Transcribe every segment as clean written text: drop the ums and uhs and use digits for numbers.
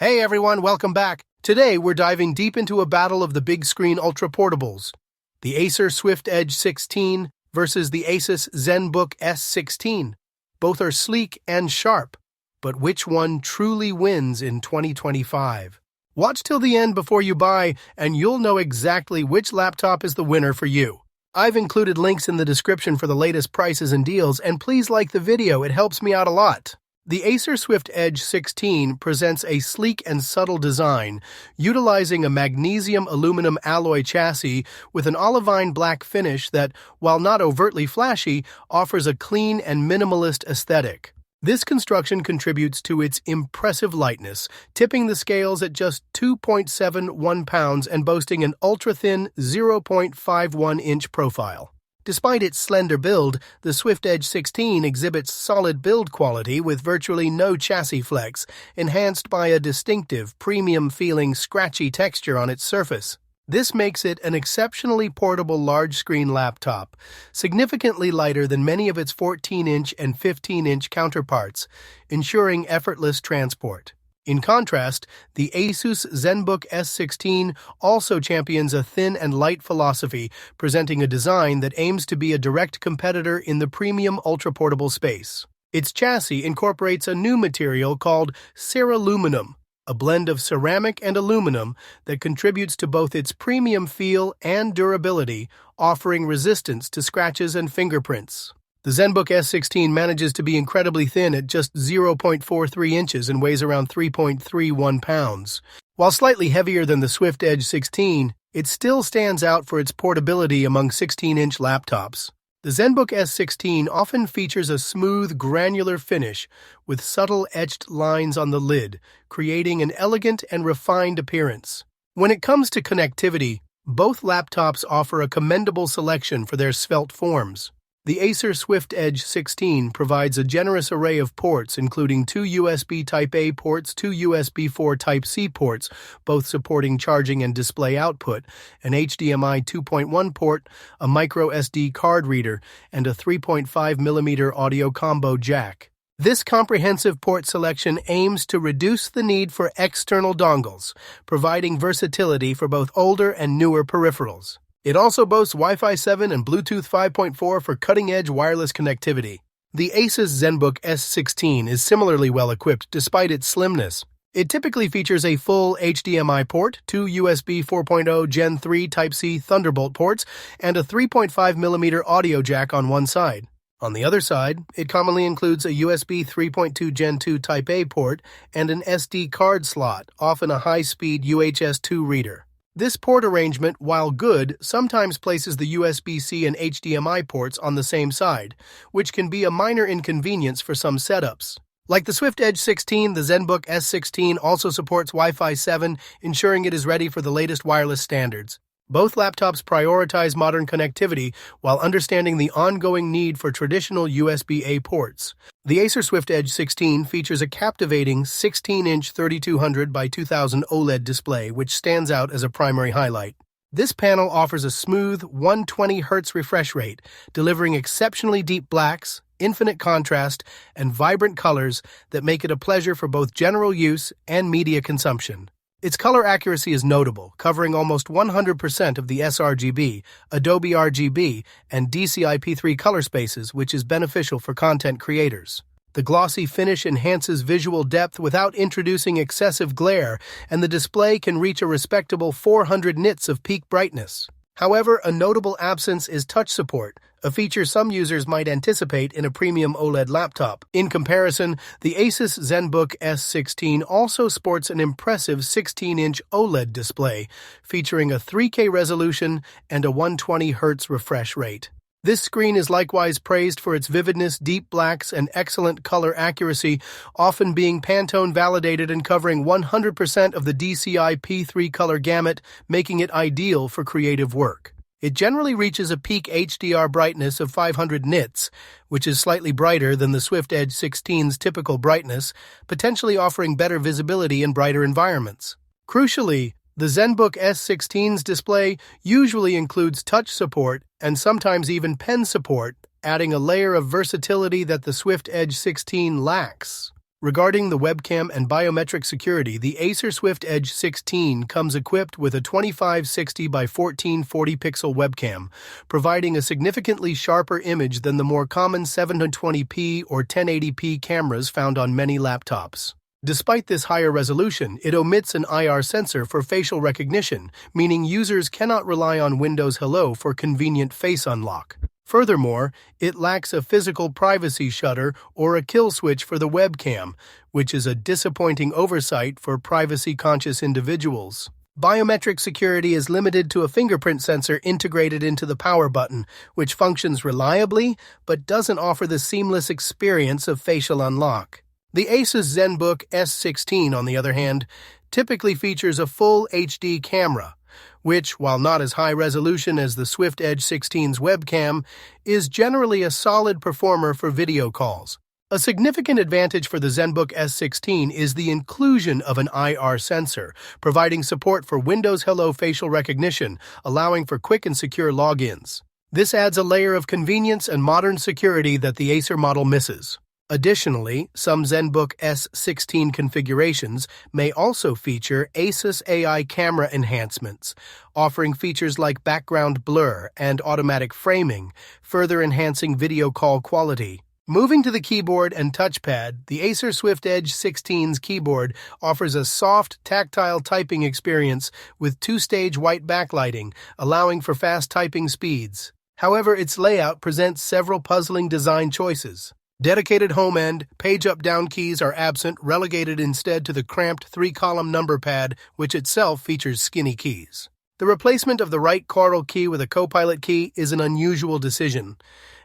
Hey everyone, welcome back. Today we're diving deep into a battle of the big screen ultraportables. The Acer Swift Edge 16 versus the ASUS Zenbook S 16. Both are sleek and sharp, but which one truly wins in 2025? Watch till the end before you buy, and you'll know exactly which laptop is the winner for you. I've included links in the description for the latest prices and deals, and please like the video, it helps me out a lot. The Acer Swift Edge 16 presents a sleek and subtle design, utilizing a magnesium-aluminum alloy chassis with an olivine black finish that, while not overtly flashy, offers a clean and minimalist aesthetic. This construction contributes to its impressive lightness, tipping the scales at just 2.71 pounds and boasting an ultra-thin 0.51-inch profile. Despite its slender build, the Swift Edge 16 exhibits solid build quality with virtually no chassis flex, enhanced by a distinctive, premium-feeling, scratchy texture on its surface. This makes it an exceptionally portable large-screen laptop, significantly lighter than many of its 14-inch and 15-inch counterparts, ensuring effortless transport. In contrast, the ASUS Zenbook S16 also champions a thin and light philosophy, presenting a design that aims to be a direct competitor in the premium ultraportable space. Its chassis incorporates a new material called ceraluminum, a blend of ceramic and aluminum that contributes to both its premium feel and durability, offering resistance to scratches and fingerprints. The Zenbook S16 manages to be incredibly thin at just 0.43 inches and weighs around 3.31 pounds. While slightly heavier than the Swift Edge 16, it still stands out for its portability among 16-inch laptops. The Zenbook S16 often features a smooth, granular finish with subtle etched lines on the lid, creating an elegant and refined appearance. When it comes to connectivity, both laptops offer a commendable selection for their svelte forms. The Acer Swift Edge 16 provides a generous array of ports, including 2 USB Type-A ports, 2 USB 4 Type-C ports, both supporting charging and display output, an HDMI 2.1 port, a micro SD card reader, and a 3.5mm audio combo jack. This comprehensive port selection aims to reduce the need for external dongles, providing versatility for both older and newer peripherals. It also boasts Wi-Fi 7 and Bluetooth 5.4 for cutting-edge wireless connectivity. The ASUS Zenbook S16 is similarly well-equipped despite its slimness. It typically features a full HDMI port, 2 USB 4.0 Gen 3 Type-C Thunderbolt ports, and a 3.5mm audio jack on one side. On the other side, it commonly includes a USB 3.2 Gen 2 Type-A port and an SD card slot, often a high-speed UHS 2 reader. This port arrangement, while good, sometimes places the USB-C and HDMI ports on the same side, which can be a minor inconvenience for some setups. Like the Swift Edge 16, the Zenbook S16 also supports Wi-Fi 7, ensuring it is ready for the latest wireless standards. Both laptops prioritize modern connectivity while understanding the ongoing need for traditional USB-A ports. The Acer Swift Edge 16 features a captivating 16-inch 3200 by 2000 OLED display, which stands out as a primary highlight. This panel offers a smooth 120Hz refresh rate, delivering exceptionally deep blacks, infinite contrast, and vibrant colors that make it a pleasure for both general use and media consumption. Its color accuracy is notable, covering almost 100% of the sRGB, Adobe RGB, and DCI-P3 color spaces, which is beneficial for content creators. The glossy finish enhances visual depth without introducing excessive glare, and the display can reach a respectable 400 nits of peak brightness. However, a notable absence is touch support, a feature some users might anticipate in a premium OLED laptop. In comparison, the ASUS Zenbook S16 also sports an impressive 16-inch OLED display, featuring a 3K resolution and a 120Hz refresh rate. This screen is likewise praised for its vividness, deep blacks, and excellent color accuracy, often being Pantone validated and covering 100% of the DCI-P3 color gamut, making it ideal for creative work. It generally reaches a peak HDR brightness of 500 nits, which is slightly brighter than the Swift Edge 16's typical brightness, potentially offering better visibility in brighter environments. Crucially, the Zenbook S16's display usually includes touch support and sometimes even pen support, adding a layer of versatility that the Swift Edge 16 lacks. Regarding the webcam and biometric security, the Acer Swift Edge 16 comes equipped with a 2560 by 1440 pixel webcam, providing a significantly sharper image than the more common 720p or 1080p cameras found on many laptops. Despite this higher resolution, it omits an IR sensor for facial recognition, meaning users cannot rely on Windows Hello for convenient face unlock. Furthermore, it lacks a physical privacy shutter or a kill switch for the webcam, which is a disappointing oversight for privacy-conscious individuals. Biometric security is limited to a fingerprint sensor integrated into the power button, which functions reliably but doesn't offer the seamless experience of facial unlock. The ASUS Zenbook S16, on the other hand, typically features a full HD camera, which, while not as high resolution as the Swift Edge 16's webcam, is generally a solid performer for video calls. A significant advantage for the Zenbook S16 is the inclusion of an IR sensor, providing support for Windows Hello facial recognition, allowing for quick and secure logins. This adds a layer of convenience and modern security that the Acer model misses. Additionally, some Zenbook S16 configurations may also feature ASUS AI camera enhancements, offering features like background blur and automatic framing, further enhancing video call quality. Moving to the keyboard and touchpad, the Acer Swift Edge 16's keyboard offers a soft, tactile typing experience with two-stage white backlighting, allowing for fast typing speeds. However, its layout presents several puzzling design choices. Dedicated home and page-up-down keys are absent, relegated instead to the cramped three-column number pad, which itself features skinny keys. The replacement of the right caudal key with a Copilot key is an unusual decision,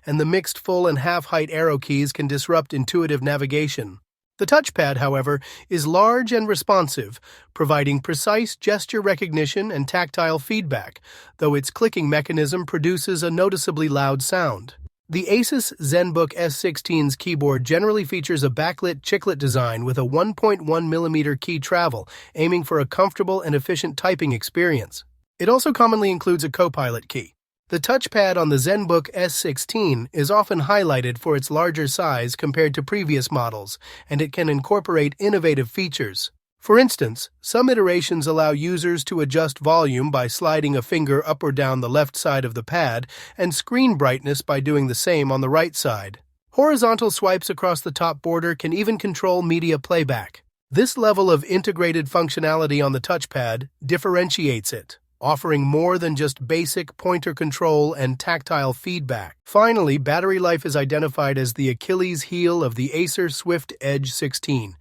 and the mixed full and half-height arrow keys can disrupt intuitive navigation. The touchpad, however, is large and responsive, providing precise gesture recognition and tactile feedback, though its clicking mechanism produces a noticeably loud sound. The ASUS Zenbook S16's keyboard generally features a backlit chiclet design with a 1.1mm key travel, aiming for a comfortable and efficient typing experience. It also commonly includes a Copilot key. The touchpad on the Zenbook S16 is often highlighted for its larger size compared to previous models, and it can incorporate innovative features. For instance, some iterations allow users to adjust volume by sliding a finger up or down the left side of the pad, and screen brightness by doing the same on the right side. Horizontal swipes across the top border can even control media playback. This level of integrated functionality on the touchpad differentiates it, offering more than just basic pointer control and tactile feedback. Finally, battery life is identified as the Achilles heel of the Acer Swift Edge 16.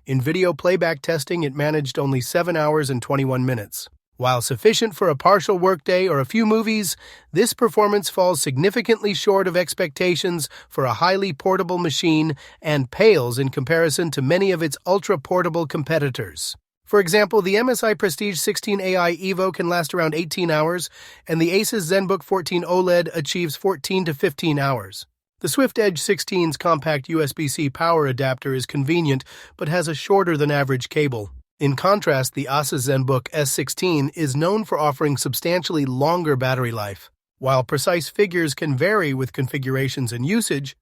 In video playback testing, it managed only 7 hours and 21 minutes. While sufficient for a partial workday or a few movies, this performance falls significantly short of expectations for a highly portable machine and pales in comparison to many of its ultra-portable competitors. For example, the MSI Prestige 16 AI Evo can last around 18 hours, and the ASUS Zenbook 14 OLED achieves 14 to 15 hours. The Swift Edge 16's compact USB-C power adapter is convenient but has a shorter-than-average cable. In contrast, the ASUS Zenbook S16 is known for offering substantially longer battery life. While precise figures can vary with configurations and usage,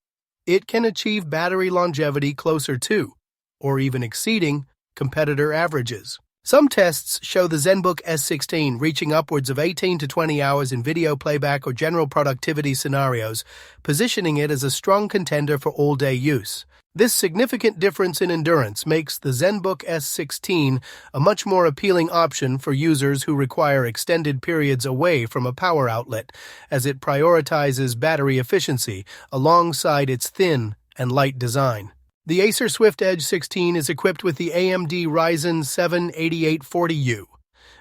it can achieve battery longevity closer to, or even exceeding, competitor averages. Some tests show the Zenbook S16 reaching upwards of 18 to 20 hours in video playback or general productivity scenarios, positioning it as a strong contender for all-day use. This significant difference in endurance makes the Zenbook S16 a much more appealing option for users who require extended periods away from a power outlet, as it prioritizes battery efficiency alongside its thin and light design. The Acer Swift Edge 16 is equipped with the AMD Ryzen 7 8840U,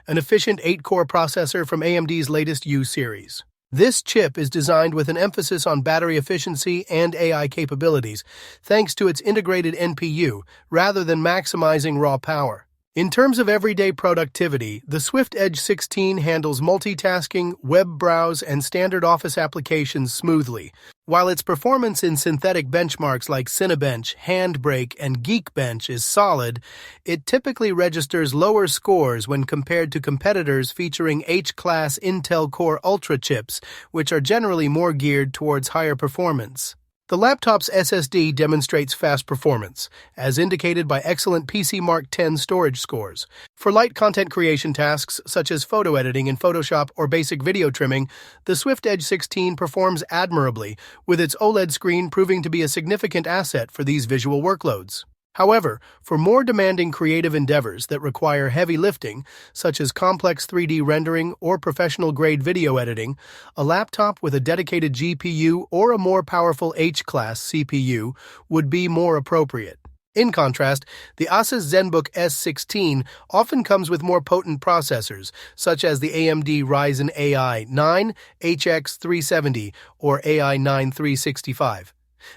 an efficient 8-core processor from AMD's latest U series. This chip is designed with an emphasis on battery efficiency and AI capabilities, thanks to its integrated NPU, rather than maximizing raw power. In terms of everyday productivity, the Swift Edge 16 handles multitasking, web browse, and standard office applications smoothly, while its performance in synthetic benchmarks like Cinebench, Handbrake, and Geekbench is solid. It typically registers lower scores when compared to competitors featuring H-class Intel Core Ultra chips, which are generally more geared towards higher performance. The laptop's SSD demonstrates fast performance, as indicated by excellent PC Mark X storage scores. For light content creation tasks such as photo editing in Photoshop or basic video trimming, the Swift Edge 16 performs admirably, with its OLED screen proving to be a significant asset for these visual workloads. However, for more demanding creative endeavors that require heavy lifting, such as complex 3D rendering or professional-grade video editing, a laptop with a dedicated GPU or a more powerful H-class CPU would be more appropriate. In contrast, the ASUS Zenbook S16 often comes with more potent processors, such as the AMD Ryzen AI 9, HX370, or AI 9365.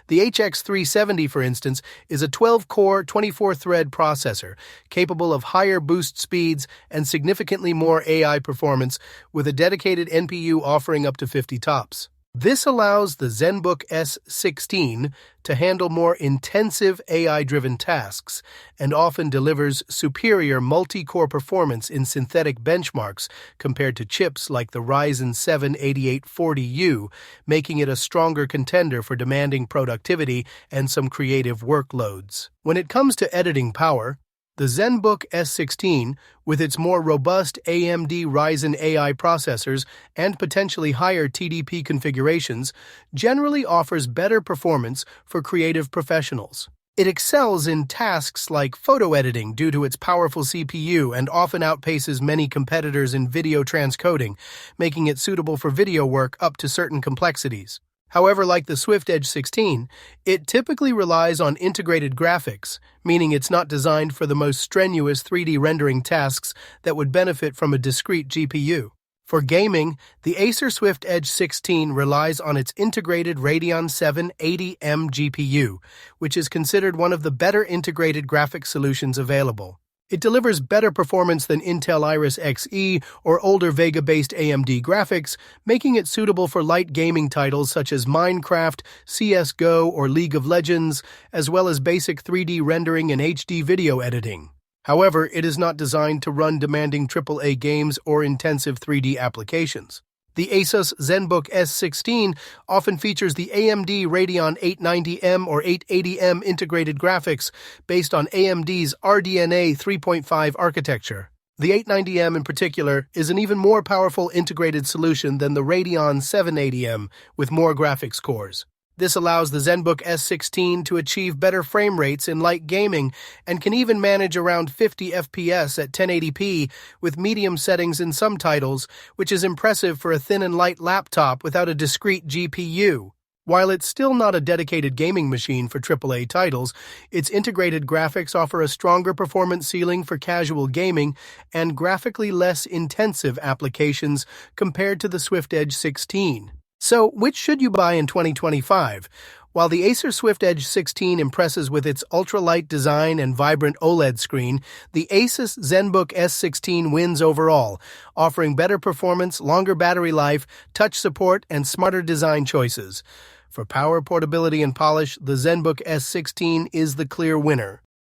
The HX370, for instance, is a 12-core, 24-thread processor capable of higher boost speeds and significantly more AI performance, with a dedicated NPU offering up to 50 TOPS. This allows the Zenbook S16 to handle more intensive AI-driven tasks and often delivers superior multi-core performance in synthetic benchmarks compared to chips like the Ryzen 7 8840U, making it a stronger contender for demanding productivity and some creative workloads. When it comes to editing power, the Zenbook S16, with its more robust AMD Ryzen AI processors and potentially higher TDP configurations, generally offers better performance for creative professionals. It excels in tasks like photo editing due to its powerful CPU and often outpaces many competitors in video transcoding, making it suitable for video work up to certain complexities. However, like the Swift Edge 16, it typically relies on integrated graphics, meaning it's not designed for the most strenuous 3D rendering tasks that would benefit from a discrete GPU. For gaming, the Acer Swift Edge 16 relies on its integrated Radeon 7 80M GPU, which is considered one of the better integrated graphics solutions available. It delivers better performance than Intel Iris Xe or older Vega-based AMD graphics, making it suitable for light gaming titles such as Minecraft, CS:GO, or League of Legends, as well as basic 3D rendering and HD video editing. However, it is not designed to run demanding AAA games or intensive 3D applications. The ASUS Zenbook S16 often features the AMD Radeon 890M or 880M integrated graphics based on AMD's RDNA 3.5 architecture. The 890M in particular is an even more powerful integrated solution than the Radeon 780M with more graphics cores. This allows the Zenbook S16 to achieve better frame rates in light gaming and can even manage around 50 FPS at 1080p with medium settings in some titles, which is impressive for a thin and light laptop without a discrete GPU. While it's still not a dedicated gaming machine for AAA titles, its integrated graphics offer a stronger performance ceiling for casual gaming and graphically less intensive applications compared to the Swift Edge 16. So, which should you buy in 2025? While the Acer Swift Edge 16 impresses with its ultralight design and vibrant OLED screen, the ASUS Zenbook S16 wins overall, offering better performance, longer battery life, touch support, and smarter design choices. For power, portability, and polish, the Zenbook S16 is the clear winner.